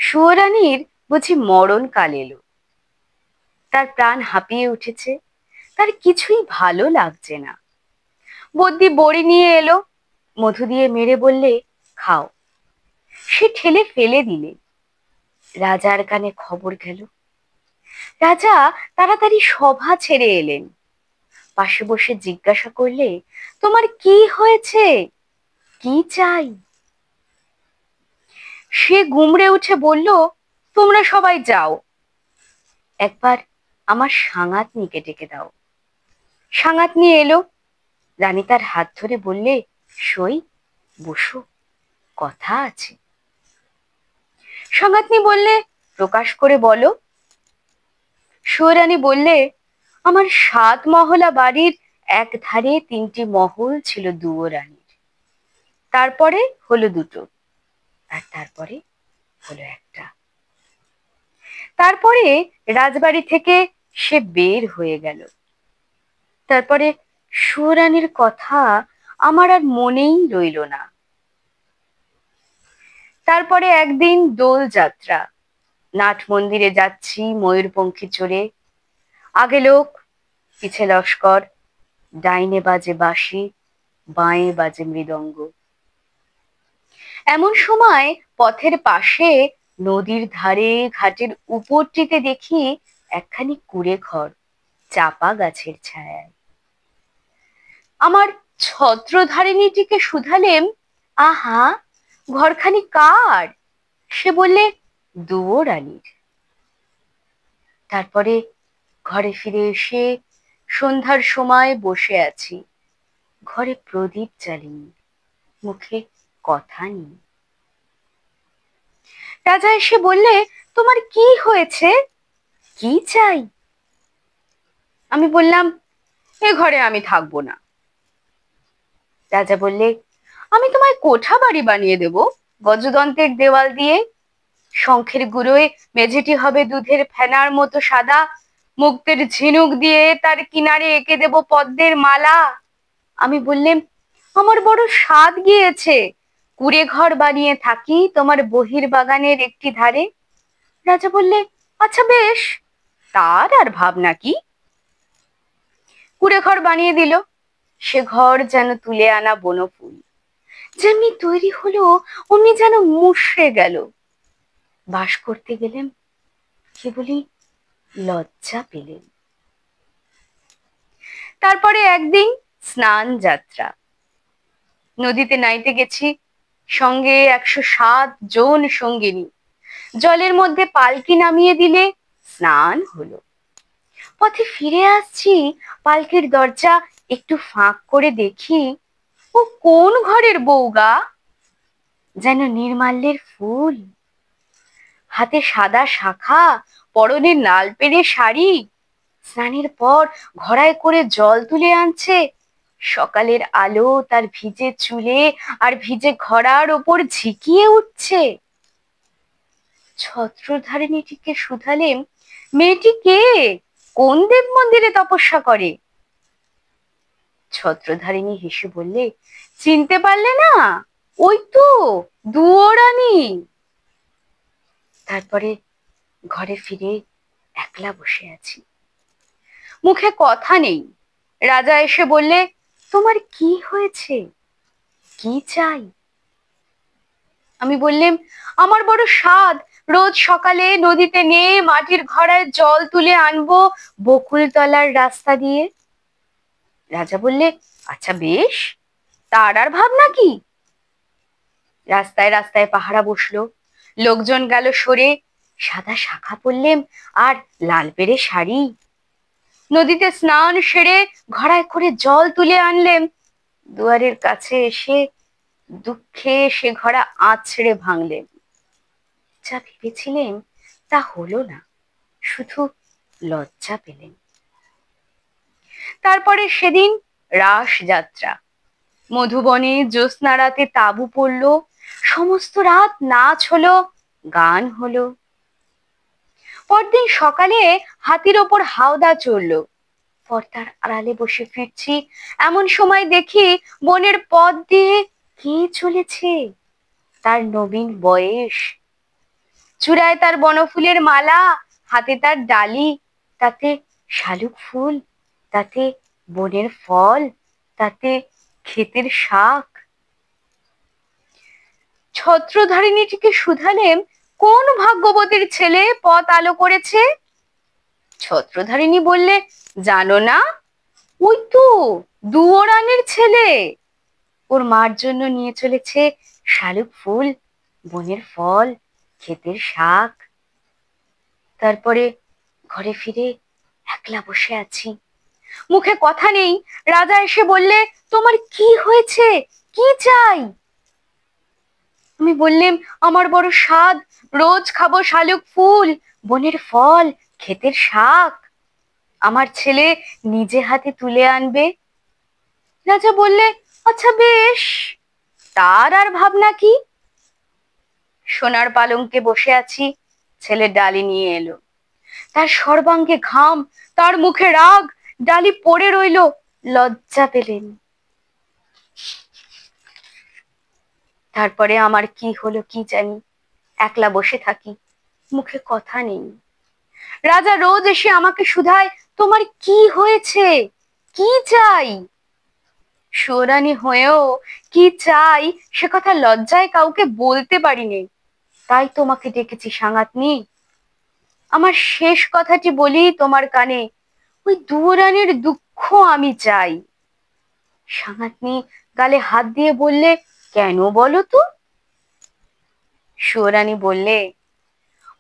সুয়োরানীর বুঝি মরণ কাল এলো। তার প্রাণ হাঁপিয়ে উঠেছে, তার কিছুই ভালো লাগছে না। বদ্যি বড়ি নিয়ে এলো, মধু দিয়ে মেরে বললে, খাও। সে ঠেলে ফেলে দিলে। রাজার কানে খবর গেল। রাজা তাড়াতাড়ি সভা ছেড়ে এলেন। পাশে বসে জিজ্ঞাসা করলে, তোমার কি হয়েছে, কি চাই? সে গুমড়ে উঠে বলল, তোমরা সবাই যাও, একবার আমার সাঙ্গাতনিকে ডেকে দাও। সাঙ্গাতনি এলো। রানী তার হাত ধরে বললে, সই, বসো, কথা আছে। সাঙ্গাতনি বললে, প্রকাশ করে বলো। সুয়োরানী বললে, আমার 7 মহলা বাড়ির এক ধারে 3টি মহল ছিল দুয়ো রানীর, তারপরে হলো 2টো, আর তারপরে হলো একটা। তারপরে রাজবাড়ি থেকে সে বের হয়ে গেল। তারপরে সুয়োরানীর কথা আমার আর মনেই রইল না। তারপরে একদিন দোল যাত্রা। নাট মন্দিরে যাচ্ছি ময়ূরপঙ্খী চড়ে। আগে লোক, পিছে লস্কর, ডাইনে বাজে বাঁশি, বাঁয়ে বাজে মৃদঙ্গ। এমন সময় পথের পাশে নদীর ধারে ঘাটের উপরটিতে দেখি একখানি কুঁড়ে ঘর, চাপা গাছের ছায়ায়। আমার ছত্রধারিণীটিকে শুধালেম, আহা, ঘরখানি কার? সে বললে, দুয়ো রানীর। তারপরে ঘরে ফিরে এসে সন্ধ্যার সময় বসে আছি, ঘরে প্রদীপ জ্বালিনি, মুখে কথা নেই। রাজা এসে বললে, তোমার কি হয়েছে, কি চাই? আমি বললাম, এ ঘরে আমি থাকবো না। রাজা বললে, আমি তোমায় কোঠা বাড়ি বানিয়ে দেব, গজদন্তের দেওয়াল দিয়ে। শঙ্খের গুঁড়োয় মেঝেটি হবে দুধের ফেনার মতো সাদা, মুক্তের ঝিনুক দিয়ে তার কিনারে এঁকে দেব পদ্মের মালা। আমি বললেম, আমার বড় স্বাদ গিয়েছে, কুঁড়ে ঘর বানিয়ে থাকি তোমার বহির বাগানের একটি ধারে। রাজা বললে, আচ্ছা বেশ, তার আর ভাবনা কি। কুঁড়ে ঘর বানিয়ে দিল। সে ঘর যেন তুলে আনা বনফুল, যেমনি তৈরি হলো অমনি যেন মুষড়ে গেল। বাস করতে গেলেন, কেবলই লজ্জা পেলেন। তারপরে একদিন স্নান যাত্রা। নদীতে নাইতে গেছি, সঙ্গে 107 জন সঙ্গিনী। জলের মধ্যে পালকি নামিয়ে দিলে, স্নান হলো। পথে ফিরে আসছি, পালকির দরজা একটু ফাঁক করে দেখি, ও কোন ঘরের বউ গা, যেন নির্মাল্যের ফুল, হাতে সাদা শাখা, পরনে লাল পেড়ে শাড়ি। স্নানের পর ঘড়ায় করে জল তুলে আনছে। সকালের আলো তার ভিজে চুলে আর ভিজে ঘড়ার ওপর ঝিকিয়ে উঠছে। ছত্রধারিণীটিকে শুধালেম, মেয়েটি কে, কোন দেব মন্দিরে তপস্যা করে? ছত্রধারিণী হেসে বললে, চিনতে পারলে না, ওই তো দুয়ো রানী। তারপরে ঘরে ফিরে একলা বসে আছি, মুখে কথা নেই। রাজা এসে বললে, তোমার কি হয়েছে, কি চাই? আমি বললেম, আমার বড় স্বাদ, রোজ সকালে নদীতে নেয়ে মাটির ঘড়ায় জল তুলে আনবো বকুলতলার রাস্তা দিয়ে। রাজা বললে, আচ্ছা বেশ, তার আর ভাবনা কি। রাস্তায় রাস্তায় পাহারা বসলো, লোকজন গেল সরে। সাদা শাখা পরলেম আর লাল পেড়ে শাড়ি। নদীতে স্নান সেরে ঘড়ায় করে জল তুলে আনলেম। দুয়ারের কাছে এসে দুঃখে সে ঘড়া আছড়ে ভাঙলেন। যা ভেবেছিলেন তা হলো না, শুধু লজ্জা পেলেন। তারপরে সেদিন রাস যাত্রা। মধুবনে জ্যোৎস্না রাতে তাঁবু পড়লো, সমস্ত রাত নাচ হলো, গান হলো। পরদিন সকালে হাতির ওপর হাওদা চড়লো। পর্দার আড়ালে বসে ফিরছি, এমন সময় দেখি বনের পথ দিয়ে কে চলেছে, তার নবীন বয়স। চূড়ায় তার বনফুলের মালা, হাতে তার ডালি, তাতে শালুক ফুল, তাতে বনের ফল, তাতে ক্ষেতের শাক। ছত্রধারিণীটিকে শুধালেম, কোন ভাগ্যবতীর ছেলে পথ আলো করেছে? ছত্রধারিণী বললে, জানো না? ওই তো দুয়োরানির ছেলে। ওর মার জন্য নিয়ে চলেছে শালুক ফুল, বনের ফল, ক্ষেতের শাক। তারপরে ঘরে ফিরে একলা বসে আছি, মুখে কথা নেই। রাজা এসে বললে, তোমার কি হয়েছে, কি চাই? আমি বললাম, আমার বড় স্বাদ, রোজ খাবো শালুক ফুল, বনের ফল, ক্ষেতের শাক। আমার ছেলে নিজে হাতে তুলে আনবে। রাজা বললে, আচ্ছা বেশ, তার আর ভাবনা কি। সোনার পালঙ্কে বসে আছি, ছেলে ডালি নিয়ে এলো। তার সর্বাঙ্গে ঘাম, তার মুখে রাগ, ডালি পড়ে রইল, লজ্জা পেলেন। তারপরে আমার কি হলো কি জানি, একলা বসে থাকি, মুখে কথা নেই। রাজা রোজ এসে আমাকে শুধায়, তোমার কি হয়েছে, কি চাই? সুয়োরানী হয়েও কি চাই সে কথা লজ্জায় কাউকে বলতে পারিনি, তাই তোমাকে ডেকেছি সাঙ্গাতনি। আমার শেষ কথাটি বলি তোমার কানে, ওই দুয়োরানীর দুঃখ আমি চাই। সাঙ্গাতনি গালে হাত দিয়ে বললে, কেন বলো তো? সুয়োরানী বললে,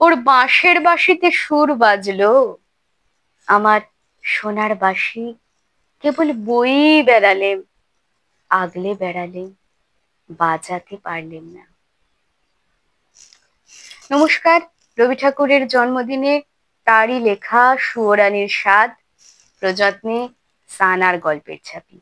ওর বাঁশের বাঁশিতে সুর বাজলো, আমার সোনার বাঁশি কেবল বই বেড়ালেম, আগলে বেড়ালেম, বাজাতে পারলেম না। নমস্কার, রবি ঠাকুরের জন্মদিনে তারই লেখা সুয়োরানীর স্বাদ, প্রযত্নে সানার গল্পের ছাপি।